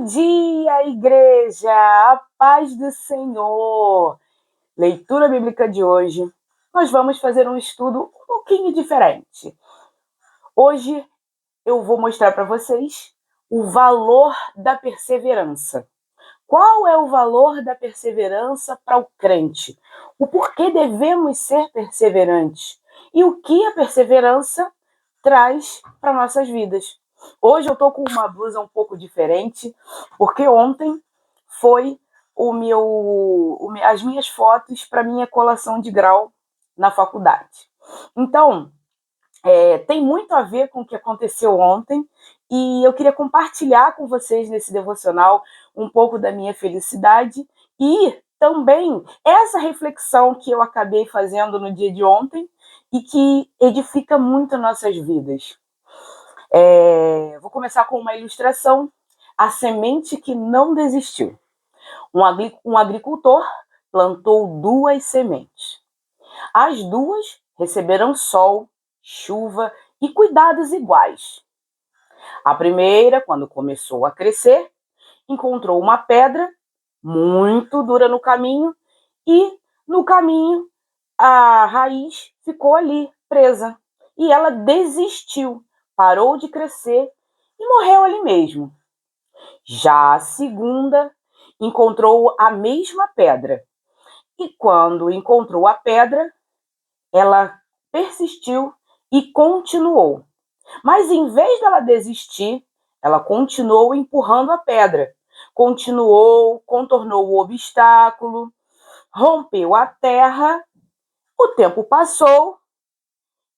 Bom dia, igreja! A paz do Senhor! Leitura bíblica de hoje. Nós vamos fazer um estudo um pouquinho diferente. Hoje eu vou mostrar para vocês o valor da perseverança. Qual é o valor da perseverança para o crente? O porquê devemos ser perseverantes? E o que a perseverança traz para nossas vidas? Hoje eu estou com uma blusa um pouco diferente, porque ontem foi as minhas fotos para minha colação de grau na faculdade. Então, tem muito a ver com o que aconteceu ontem e eu queria compartilhar com vocês nesse devocional um pouco da minha felicidade e também essa reflexão que eu acabei fazendo no dia de ontem e que edifica muito nossas vidas. Vou começar com uma ilustração. A semente que não desistiu. Um agricultor plantou 2 sementes. As 2 receberam sol, chuva e cuidados iguais. A primeira, quando começou a crescer, encontrou uma pedra muito dura no caminho e, no caminho, a raiz ficou ali, presa. E ela desistiu, parou de crescer e morreu ali mesmo. Já a segunda encontrou a mesma pedra. E quando encontrou a pedra, ela persistiu e continuou. Mas em vez dela desistir, ela continuou empurrando a pedra. Continuou, contornou o obstáculo, rompeu a terra. O tempo passou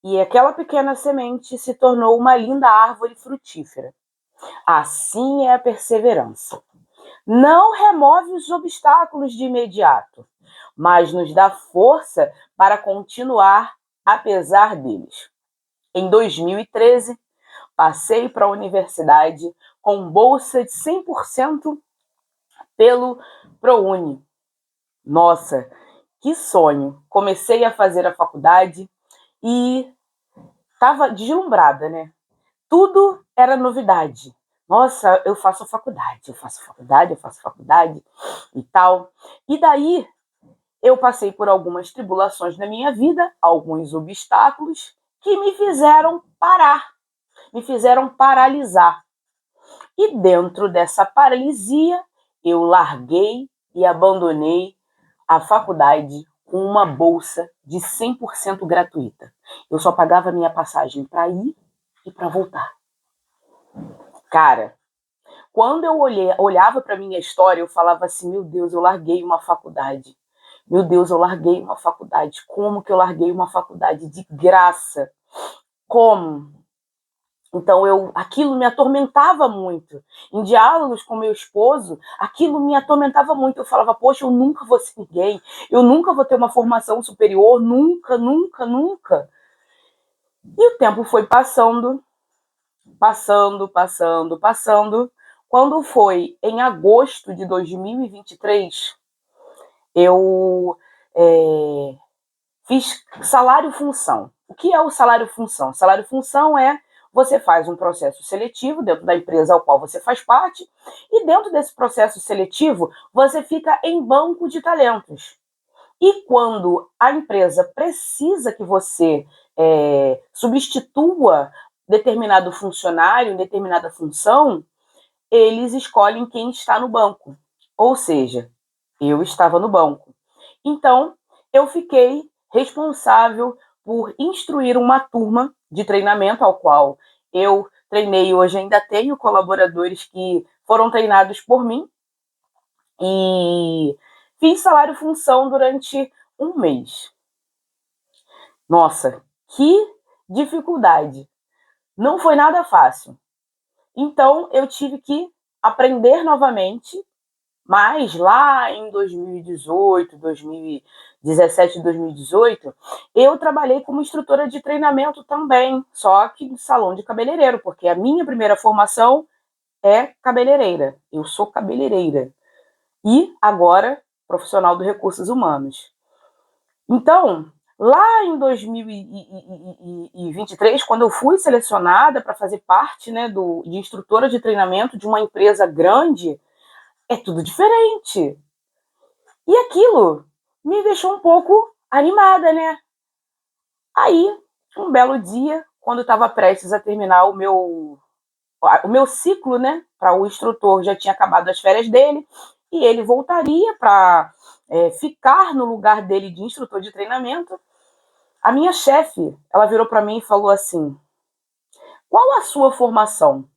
e aquela pequena semente se tornou uma linda árvore frutífera. Assim é a perseverança. Não remove os obstáculos de imediato, mas nos dá força para continuar apesar deles. Em 2013, passei para a universidade com bolsa de 100% pelo ProUni. Nossa, que sonho! Comecei a fazer a faculdade e estava deslumbrada, né? Tudo era novidade. Nossa, eu faço faculdade e tal. E daí eu passei por algumas tribulações na minha vida, alguns obstáculos que me fizeram parar, me fizeram paralisar. E dentro dessa paralisia, eu larguei e abandonei a faculdade com uma bolsa de 100% gratuita. Eu só pagava minha passagem para ir e para voltar. Cara, quando eu olhava para minha história, eu falava assim, meu Deus, eu larguei uma faculdade. Meu Deus, eu larguei uma faculdade. Como que eu larguei uma faculdade de graça? Como? Então, aquilo me atormentava muito. Em diálogos com meu esposo, aquilo me atormentava muito. Eu falava, poxa, eu nunca vou ser ninguém. Eu nunca vou ter uma formação superior. Nunca, nunca, nunca. E o tempo foi passando. Quando foi em agosto de 2023, eu fiz salário-função. O que é o salário-função? Salário-função é você faz um processo seletivo dentro da empresa ao qual você faz parte e dentro desse processo seletivo você fica em banco de talentos. E quando a empresa precisa que você substitua determinado funcionário em determinada função, eles escolhem quem está no banco. Ou seja, eu estava no banco. Então, eu fiquei responsável por instruir uma turma de treinamento ao qual eu treinei. Hoje ainda tenho colaboradores que foram treinados por mim e fiz salário-função durante um mês. Nossa, que dificuldade! Não foi nada fácil. Então, eu tive que aprender novamente, mas lá em 2018, 2017 e 2018, eu trabalhei como instrutora de treinamento também, só que no salão de cabeleireiro, porque a minha primeira formação é cabeleireira. Eu sou cabeleireira. E agora, profissional de recursos humanos. Então, Lá em 2023, quando eu fui selecionada para fazer parte, né, de instrutora de treinamento de uma empresa grande, é tudo diferente. E aquilo me deixou um pouco animada, né? Aí, um belo dia, quando eu estava prestes a terminar o meu ciclo, né, para o instrutor, já tinha acabado as férias dele, e ele voltaria para ficar no lugar dele de instrutor de treinamento. A minha chefe, ela virou para mim e falou assim: qual a sua formação?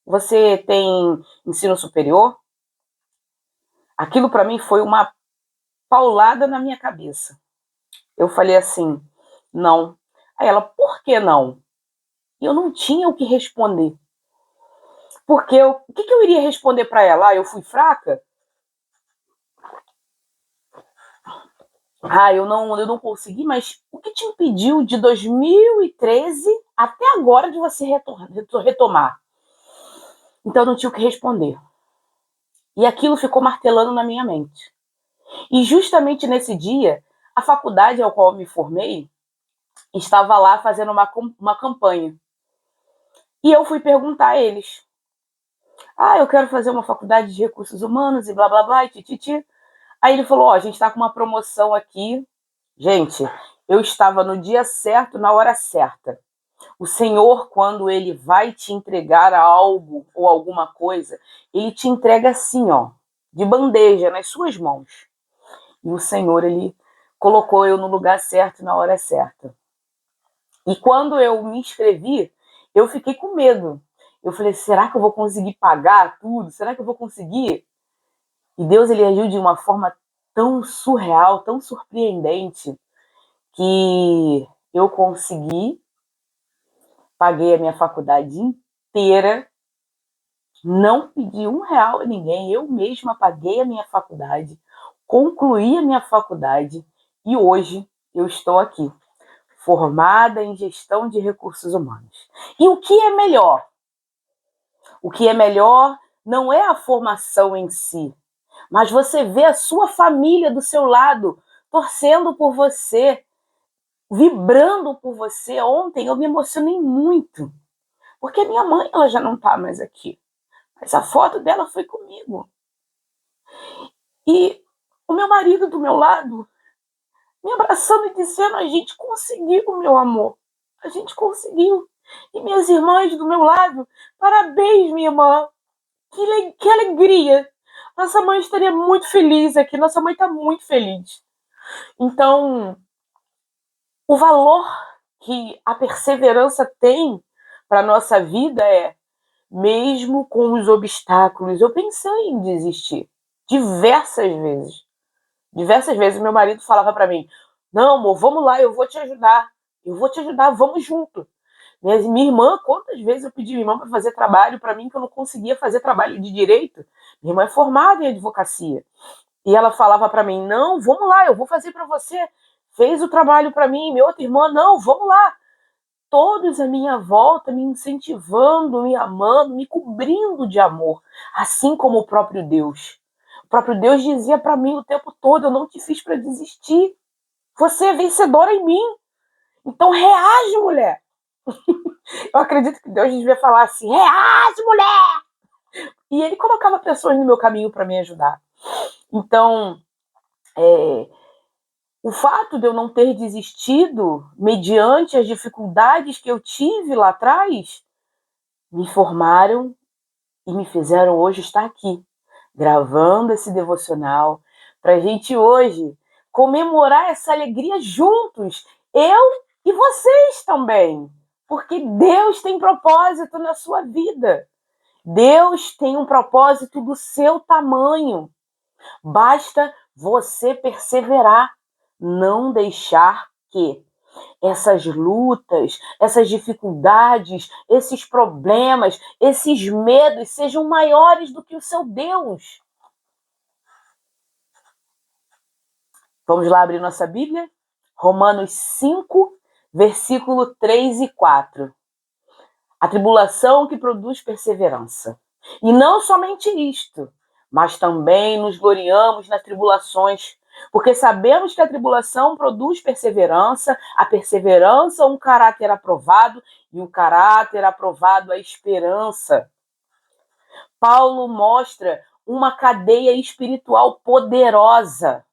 Você tem ensino superior? Aquilo para mim foi uma paulada na minha cabeça. Eu falei assim: não. Aí ela: por que não? E eu não tinha o que responder. Porque o que eu iria responder para ela? Ah, eu fui fraca? Ah, eu não consegui, mas o que te impediu de 2013 até agora de você retomar? Então eu não tinha o que responder. E aquilo ficou martelando na minha mente. E justamente nesse dia, a faculdade ao qual eu me formei estava lá fazendo uma campanha. E eu fui perguntar a eles: ah, eu quero fazer uma faculdade de recursos humanos e blá blá blá, e tititi. Aí ele falou: ó, a gente está com uma promoção aqui. Gente, eu estava no dia certo, na hora certa. O Senhor, quando ele vai te entregar algo ou alguma coisa, ele te entrega assim, ó, de bandeja, nas suas mãos. E o Senhor, ele colocou eu no lugar certo, na hora certa. E quando eu me inscrevi, eu fiquei com medo. Eu falei: será que eu vou conseguir pagar tudo? Será que eu vou conseguir? E Deus, ele agiu de uma forma tão surreal, tão surpreendente, que eu consegui, paguei a minha faculdade inteira, não pedi R$ 1 a ninguém, eu mesma paguei a minha faculdade, concluí a minha faculdade e hoje eu estou aqui, formada em gestão de recursos humanos. E o que é melhor? O que é melhor não é a formação em si, mas você vê a sua família do seu lado, torcendo por você, vibrando por você. Ontem eu me emocionei muito, porque a minha mãe, ela já não está mais aqui, mas a foto dela foi comigo. E o meu marido do meu lado, me abraçando e dizendo: a gente conseguiu, meu amor, a gente conseguiu. E minhas irmãs do meu lado: parabéns, minha irmã, que alegria. Nossa mãe estaria muito feliz aqui, nossa mãe está muito feliz. Então, o valor que a perseverança tem para a nossa vida é, mesmo com os obstáculos, eu pensei em desistir diversas vezes. Diversas vezes meu marido falava para mim: não, amor, vamos lá, eu vou te ajudar. Eu vou te ajudar, vamos junto. Minha irmã, quantas vezes eu pedi minha irmã para fazer trabalho para mim que eu não conseguia fazer trabalho de direito? Minha irmã é formada em advocacia. E ela falava para mim: não, vamos lá, eu vou fazer para você. Fez o trabalho para mim. Minha outra irmã: não, vamos lá. Todos à minha volta me incentivando, me amando, me cobrindo de amor, assim como o próprio Deus. O próprio Deus dizia para mim o tempo todo: eu não te fiz para desistir. Você é vencedora em mim. Então reage, mulher. Eu acredito que Deus devia falar assim: reage, mulher. E ele colocava pessoas no meu caminho para me ajudar. Então, o fato de eu não ter desistido, mediante as dificuldades que eu tive lá atrás, me formaram e me fizeram hoje estar aqui, gravando esse devocional, para a gente hoje comemorar essa alegria juntos, eu e vocês também, porque Deus tem propósito na sua vida. Deus tem um propósito do seu tamanho. Basta você perseverar, não deixar que essas lutas, essas dificuldades, esses problemas, esses medos sejam maiores do que o seu Deus. Vamos lá abrir nossa Bíblia? Romanos 5, versículo 3 e 4. A tribulação que produz perseverança. E não somente isto, mas também nos gloriamos nas tribulações, Porque sabemos que a tribulação produz perseverança, a perseverança um caráter aprovado, e o caráter aprovado a esperança. Paulo mostra uma cadeia espiritual poderosa.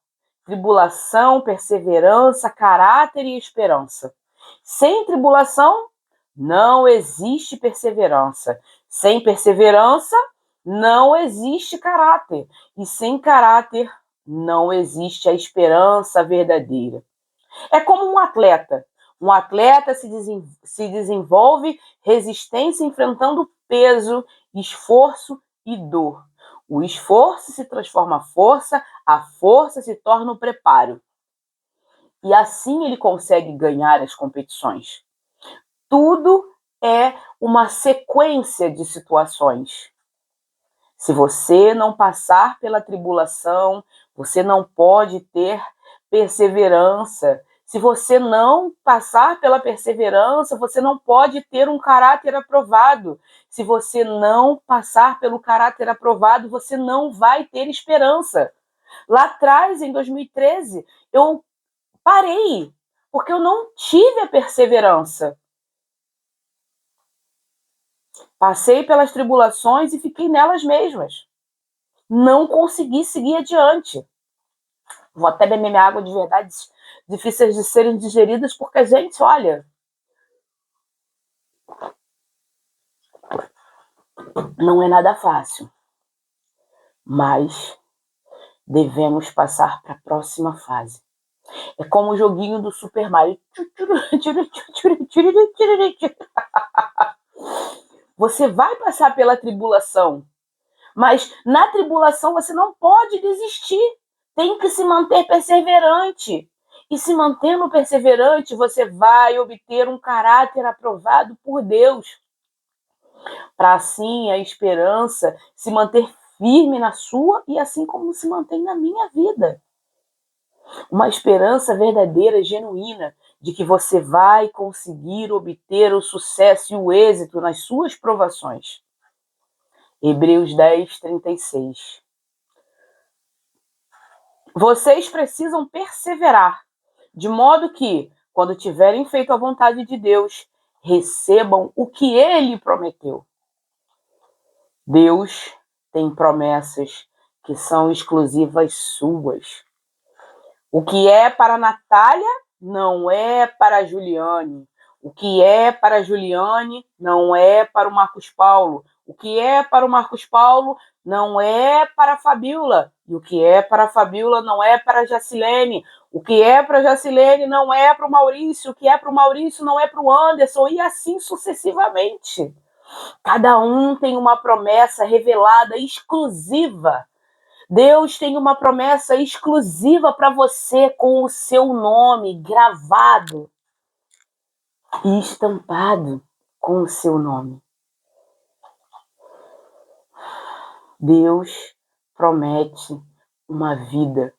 Tribulação, perseverança, caráter e esperança. Sem tribulação, não existe perseverança. Sem perseverança, não existe caráter. E sem caráter, não existe a esperança verdadeira. É como um atleta. Um atleta se desenvolve resistência enfrentando peso, esforço e dor. O esforço se transforma em força, a força se torna o preparo. E assim ele consegue ganhar as competições. Tudo é uma sequência de situações. Se você não passar pela tribulação, você não pode ter perseverança. Se você não passar pela perseverança, você não pode ter um caráter aprovado. Se você não passar pelo caráter aprovado, você não vai ter esperança. Lá atrás, em 2013, eu parei, porque eu não tive a perseverança. Passei pelas tribulações e fiquei nelas mesmas. Não consegui seguir adiante. Vou até beber minha água de verdade, difíceis de serem digeridas, porque, gente, olha, não é nada fácil. Mas devemos passar para a próxima fase. É como o joguinho do Super Mario. Você vai passar pela tribulação, mas na tribulação você não pode desistir. Tem que se manter perseverante. E se mantendo perseverante, você vai obter um caráter aprovado por Deus. Para assim a esperança se manter firme na sua e assim como se mantém na minha vida. Uma esperança verdadeira, genuína, de que você vai conseguir obter o sucesso e o êxito nas suas provações. Hebreus 10, 36. Vocês precisam perseverar, de modo que, quando tiverem feito a vontade de Deus, recebam o que Ele prometeu. Deus tem promessas que são exclusivas suas. O que é para a Natália não é para a Juliane. O que é para a Juliane não é para o Marcos Paulo. O que é para o Marcos Paulo não é para a Fabiola. E o que é para a Fabiola não é para a Jacilene. O que é para a Jacilene não é para o Maurício. O que é para o Maurício não é para o Anderson. E assim sucessivamente. Cada um tem uma promessa revelada, exclusiva. Deus tem uma promessa exclusiva para você com o seu nome gravado e estampado com o seu nome. Deus promete uma vida.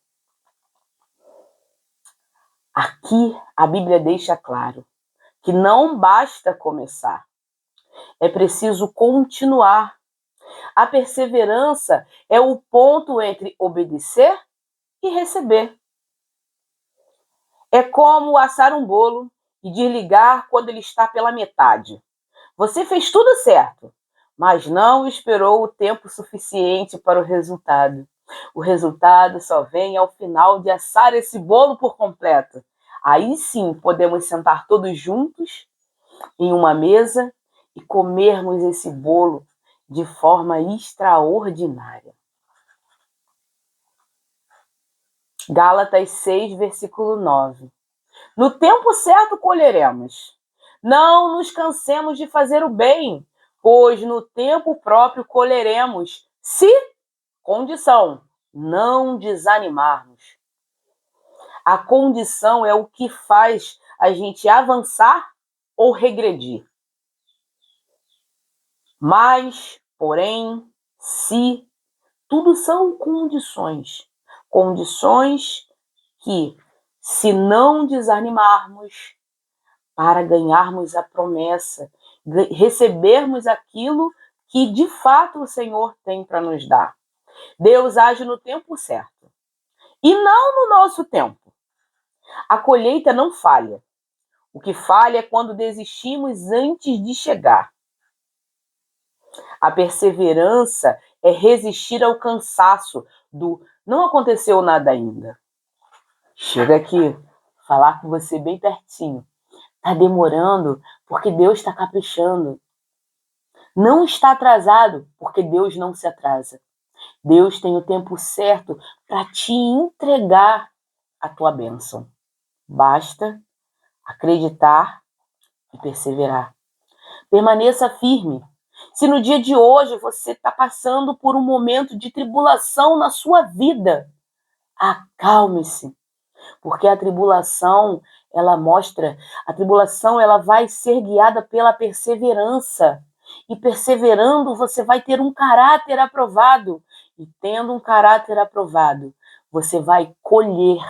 Aqui a Bíblia deixa claro que não basta começar, é preciso continuar. A perseverança é o ponto entre obedecer e receber. É como assar um bolo e desligar quando ele está pela metade. Você fez tudo certo, mas não esperou o tempo suficiente para o resultado. O resultado só vem ao final de assar esse bolo por completo. Aí sim podemos sentar todos juntos em uma mesa e comermos esse bolo de forma extraordinária. Gálatas 6, versículo 9. No tempo certo colheremos. Não nos cansemos de fazer o bem, pois no tempo próprio colheremos, se, condição, não desanimarmos. A condição é o que faz a gente avançar ou regredir. Mas, porém, se, tudo são condições. Condições que, se não desanimarmos, para ganharmos a promessa, recebermos aquilo que de fato o Senhor tem para nos dar. Deus age no tempo certo. e não no nosso tempo. A colheita não falha. O que falha é quando desistimos antes de chegar. A perseverança é resistir ao cansaço do não aconteceu nada ainda. Chega aqui, falar com você bem pertinho. Está demorando porque Deus está caprichando. Não está atrasado porque Deus não se atrasa. Deus tem o tempo certo para te entregar a tua bênção. Basta acreditar e perseverar. Permaneça firme. Se no dia de hoje você está passando por um momento de tribulação na sua vida, acalme-se, porque a tribulação ela vai ser guiada pela perseverança. E perseverando, você vai ter um caráter aprovado. E tendo um caráter aprovado, você vai colher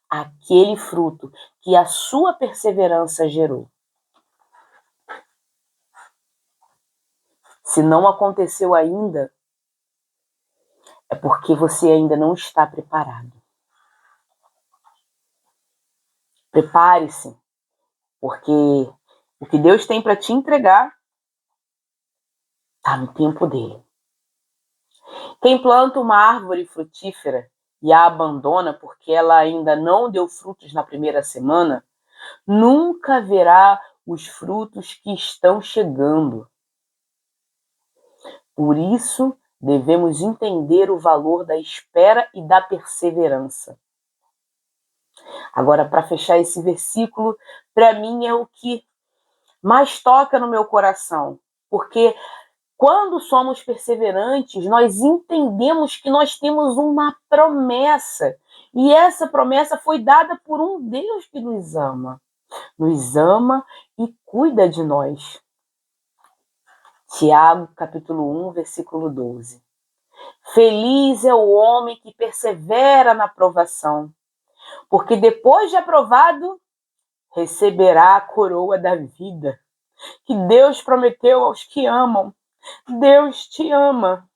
aquele fruto que a sua perseverança gerou. Se não aconteceu ainda, é porque você ainda não está preparado. Prepare-se, porque o que Deus tem para te entregar está no tempo dele. Quem planta uma árvore frutífera e a abandona porque ela ainda não deu frutos na primeira semana, nunca verá os frutos que estão chegando. Por isso, devemos entender o valor da espera e da perseverança. Agora, para fechar esse versículo, para mim é o que mais toca no meu coração, porque quando somos perseverantes, nós entendemos que nós temos uma promessa, e essa promessa foi dada por um Deus que nos ama e cuida de nós. Tiago, capítulo 1, versículo 12. Feliz é o homem que persevera na provação, porque depois de aprovado, receberá a coroa da vida, que Deus prometeu aos que amam. Deus te ama.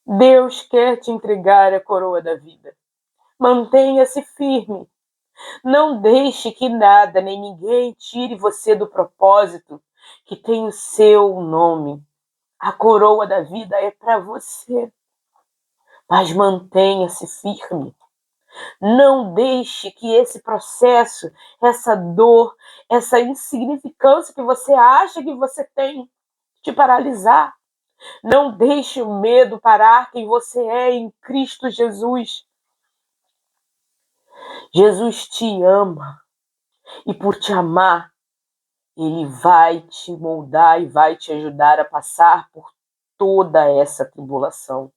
Deus quer te entregar a coroa da vida. Mantenha-se firme. Não deixe que nada nem ninguém tire você do propósito que tem o seu nome. A coroa da vida é para você. Mas mantenha-se firme. Não deixe que esse processo, essa dor, essa insignificância que você acha que você tem, te paralisar. Não deixe o medo parar quem você é em Cristo Jesus. Jesus te ama e por te amar, Ele vai te moldar e vai te ajudar a passar por toda essa tribulação.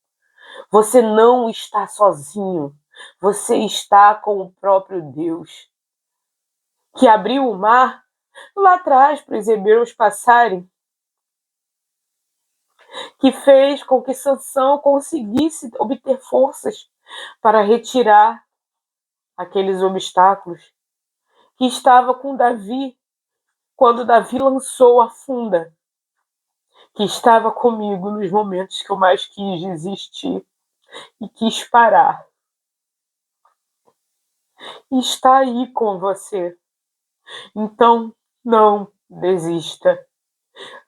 Você não está sozinho, você está com o próprio Deus, que abriu o mar lá atrás para os hebreus passarem, que fez com que Sansão conseguisse obter forças para retirar aqueles obstáculos, que estava com Davi quando Davi lançou a funda, que estava comigo nos momentos que eu mais quis desistir e quis parar. E está aí com você. Então, não desista.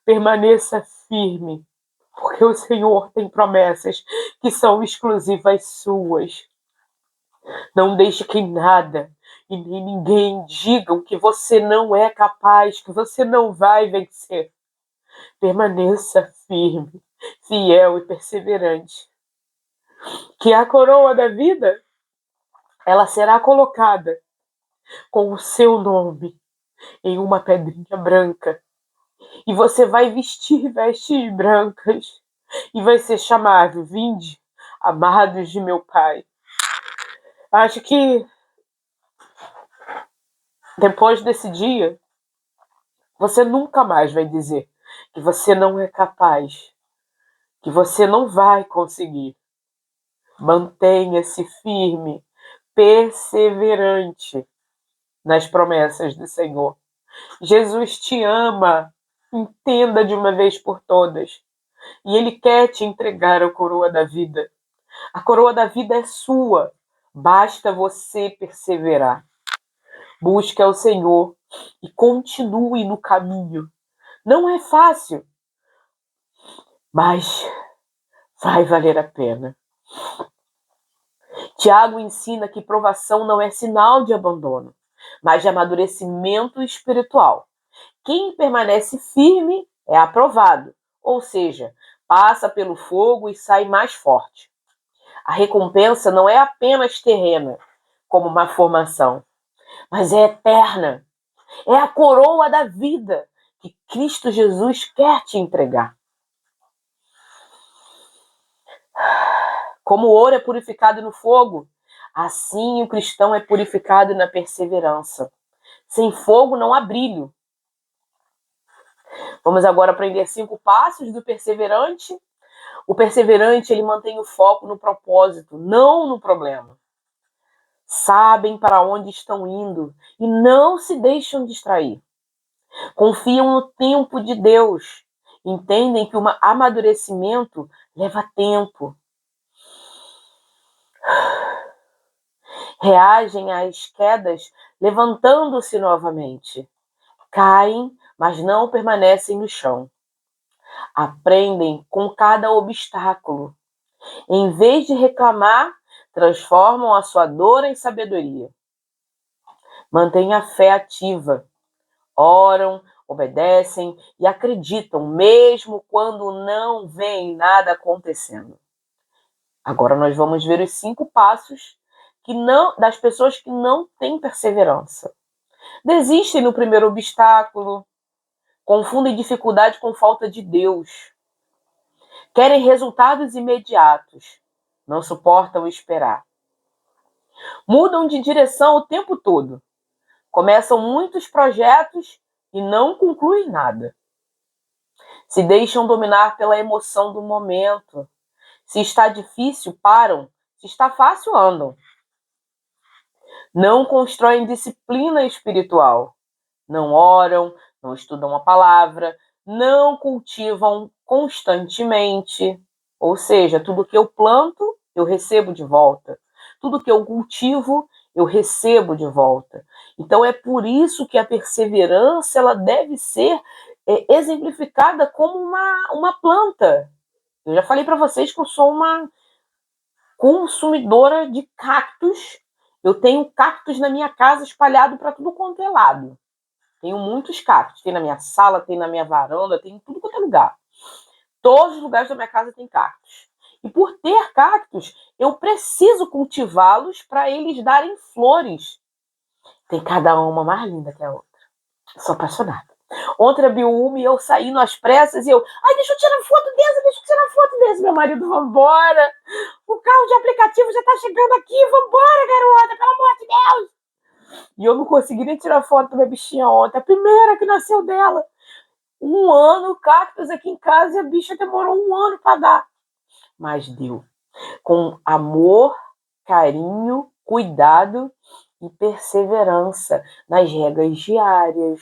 Permaneça firme, porque o Senhor tem promessas que são exclusivas suas. Não deixe que nada e nem ninguém digam que você não é capaz, que você não vai vencer. Permaneça firme, fiel e perseverante. Que a coroa da vida, ela será colocada com o seu nome em uma pedrinha branca. E você vai vestir vestes brancas e vai ser chamado: vinde, amados de meu Pai. Acho que depois desse dia, você nunca mais vai dizer que você não é capaz, que você não vai conseguir. Mantenha-se firme, perseverante nas promessas do Senhor. Jesus te ama, entenda de uma vez por todas. E Ele quer te entregar a coroa da vida. A coroa da vida é sua. Basta você perseverar. Busque ao Senhor e continue no caminho. Não é fácil, mas vai valer a pena. Tiago ensina que provação não é sinal de abandono, mas de amadurecimento espiritual. Quem permanece firme é aprovado, ou seja, passa pelo fogo e sai mais forte. A recompensa não é apenas terrena, como uma formação, mas é eterna. É a coroa da vida que Cristo Jesus quer te entregar. Como o ouro é purificado no fogo, assim o cristão é purificado na perseverança. Sem fogo não há brilho. Vamos agora aprender 5 passos do perseverante. O perseverante, ele mantém o foco no propósito, não no problema. Sabem para onde estão indo e não se deixam distrair. Confiam no tempo de Deus. Entendem que o amadurecimento leva tempo. Reagem às quedas levantando-se novamente. Caem, mas não permanecem no chão. Aprendem com cada obstáculo. Em vez de reclamar, transformam a sua dor em sabedoria. Mantêm a fé ativa. Oram, obedecem e acreditam, mesmo quando não veem nada acontecendo. Agora nós vamos ver os 5 passos das pessoas que não têm perseverança. Desistem no primeiro obstáculo, confundem dificuldade com falta de Deus, querem resultados imediatos, não suportam esperar. Mudam de direção o tempo todo, começam muitos projetos e não concluem nada. Se deixam dominar pela emoção do momento. Se está difícil, param. Se está fácil, andam. Não constroem disciplina espiritual. Não oram, não estudam a palavra, não cultivam constantemente. Ou seja, tudo que eu planto, eu recebo de volta. Tudo que eu cultivo, eu recebo de volta. Então é por isso que a perseverança ela deve ser exemplificada como uma planta. Eu já falei para vocês que eu sou uma consumidora de cactos. Eu tenho cactos na minha casa espalhado para tudo quanto é lado. Tenho muitos cactos. Tem na minha sala, tem na minha varanda, tem em tudo quanto é lugar. Todos os lugares da minha casa tem cactos. E por ter cactos, eu preciso cultivá-los para eles darem flores. Tem cada uma mais linda que a outra. Eu sou apaixonada. Ontem abriu uma e eu saindo às pressas e eu, deixa eu tirar foto dessa, deixa eu tirar foto dessa. Meu marido, vambora. O carro de aplicativo já tá chegando aqui, vambora, garota, pelo amor de Deus. E eu não consegui nem tirar foto da minha bichinha ontem, a primeira que nasceu dela. 1 ano, cactus aqui em casa e a bicha demorou 1 ano para dar. Mas deu. Com amor, carinho, cuidado e perseverança nas regas diárias,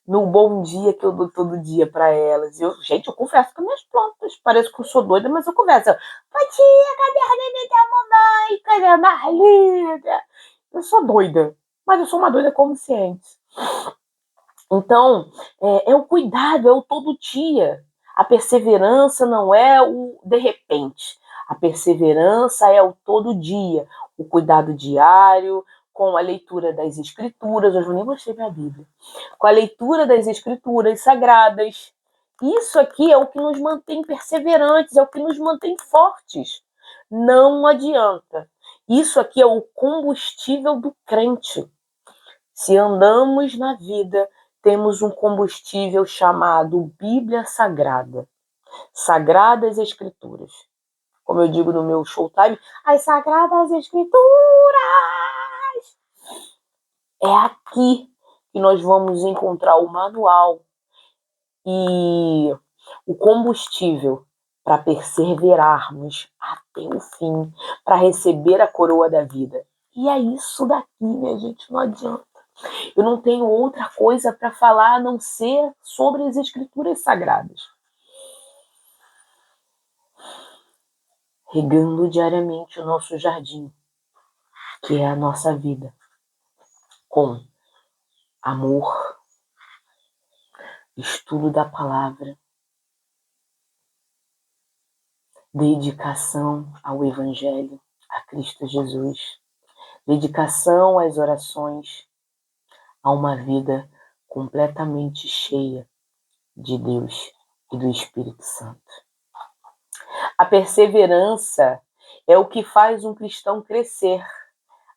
no bom dia que eu dou todo dia para elas. Gente, eu converso com minhas plantas. Parece que eu sou doida, mas eu converso. Bom dia, cadê a neném da mamãe? Cadê a Marlita? Eu sou doida, mas eu sou uma doida consciente. Então, é o cuidado, é o todo dia. A perseverança não é o de repente. A perseverança é o todo dia. O cuidado diário, com a leitura das escrituras. Hoje eu nem mostrei minha Bíblia. Com a leitura das escrituras sagradas. Isso aqui é o que nos mantém perseverantes, é o que nos mantém fortes. Não adianta. Isso aqui é o combustível do crente. Se andamos na vida, temos um combustível chamado Bíblia Sagrada. Sagradas Escrituras. Como eu digo no meu showtime, as Sagradas Escrituras! É aqui que nós vamos encontrar o manual e o combustível para perseverarmos até o fim, para receber a coroa da vida. E é isso daqui, minha gente, não adianta. Eu não tenho outra coisa para falar a não ser sobre as Escrituras Sagradas. Regando diariamente o nosso jardim, que é a nossa vida, com amor, estudo da palavra, dedicação ao Evangelho, a Cristo Jesus, dedicação às orações, a uma vida completamente cheia de Deus e do Espírito Santo. A perseverança é o que faz um cristão crescer,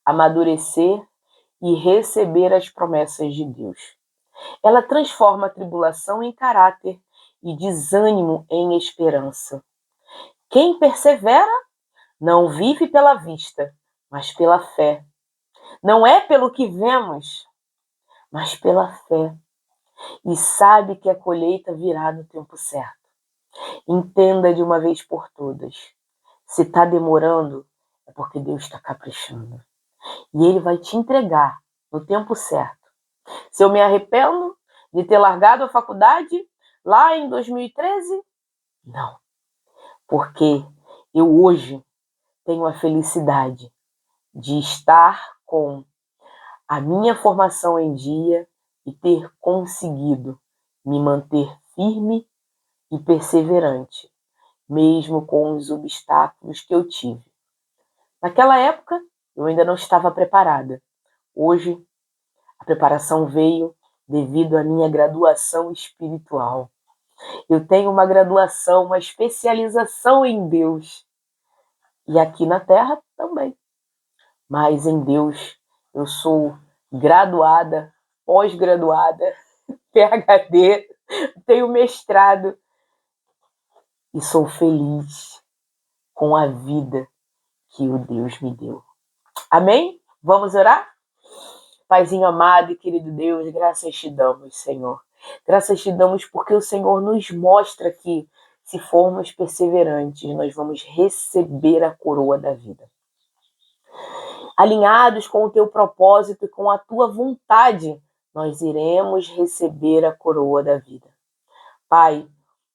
amadurecer e receber as promessas de Deus. Ela transforma a tribulação em caráter e desânimo em esperança. Quem persevera não vive pela vista, mas pela fé. Não é pelo que vemos, mas pela fé. E sabe que a colheita virá no tempo certo. Entenda de uma vez por todas. Se está demorando, é porque Deus está caprichando. E Ele vai te entregar no tempo certo. Se eu me arrependo de ter largado a faculdade lá em 2013? Não. Porque eu hoje tenho a felicidade de estar com a minha formação em dia e ter conseguido me manter firme e perseverante, mesmo com os obstáculos que eu tive. Naquela época, eu ainda não estava preparada. Hoje, a preparação veio devido à minha graduação espiritual. Eu tenho uma graduação, uma especialização em Deus. E aqui na Terra também. Mas em Deus eu sou graduada, pós-graduada, PhD, tenho mestrado e sou feliz com a vida que o Deus me deu. Amém? Vamos orar? Paizinho amado e querido Deus, graças te damos, Senhor. Graças te damos porque o Senhor nos mostra que, se formos perseverantes, nós vamos receber a coroa da vida. Alinhados com o teu propósito e com a tua vontade, nós iremos receber a coroa da vida. Pai,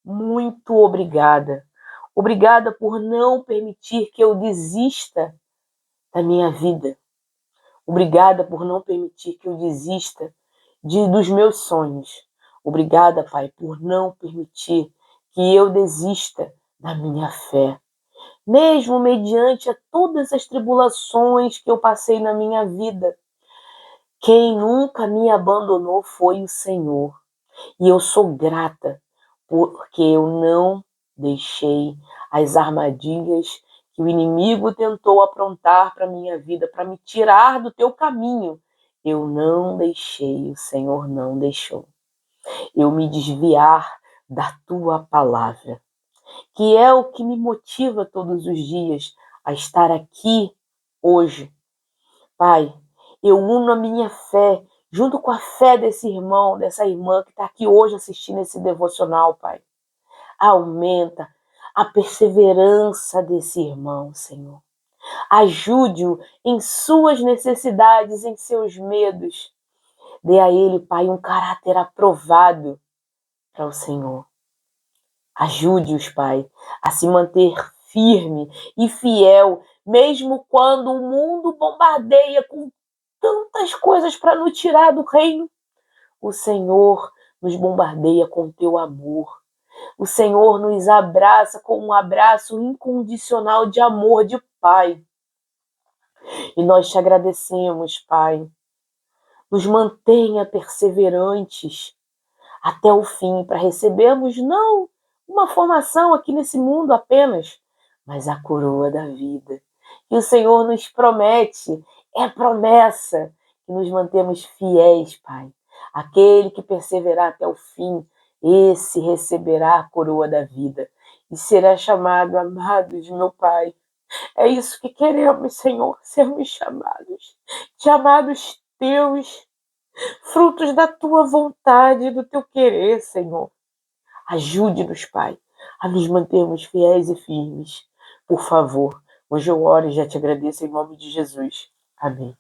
muito obrigada. Obrigada por não permitir que eu desista da minha vida. Obrigada por não permitir que eu desista dos meus sonhos. Obrigada, Pai, por não permitir que eu desista da minha fé. Mesmo mediante a todas as tribulações que eu passei na minha vida, quem nunca me abandonou foi o Senhor. E eu sou grata porque eu não deixei as armadilhas que o inimigo tentou aprontar para a minha vida, para me tirar do teu caminho. Eu não deixei, o Senhor não deixou. Eu me desviar da tua palavra, que é o que me motiva todos os dias a estar aqui hoje. Pai, eu uno a minha fé junto com a fé desse irmão, dessa irmã que está aqui hoje assistindo esse devocional, Pai. Aumenta a perseverança desse irmão, Senhor. Ajude-o em suas necessidades, em seus medos. Dê a ele, Pai, um caráter aprovado para o Senhor. Ajude-os, Pai, a se manter firme e fiel, mesmo quando o mundo bombardeia com tantas coisas para nos tirar do reino. O Senhor nos bombardeia com teu amor. O Senhor nos abraça com um abraço incondicional de amor de Pai. E nós te agradecemos, Pai. Nos mantenha perseverantes até o fim, para recebermos não uma formação aqui nesse mundo apenas, mas a coroa da vida. E o Senhor nos promete, é promessa, que nos mantemos fiéis, Pai. Aquele que perseverar até o fim, esse receberá a coroa da vida e será chamado amado de meu Pai. É isso que queremos, Senhor, sermos chamados teus, frutos da tua vontade, do teu querer, Senhor. Ajude-nos, Pai, a nos mantermos fiéis e firmes. Por favor, hoje eu oro e já te agradeço em nome de Jesus. Amém.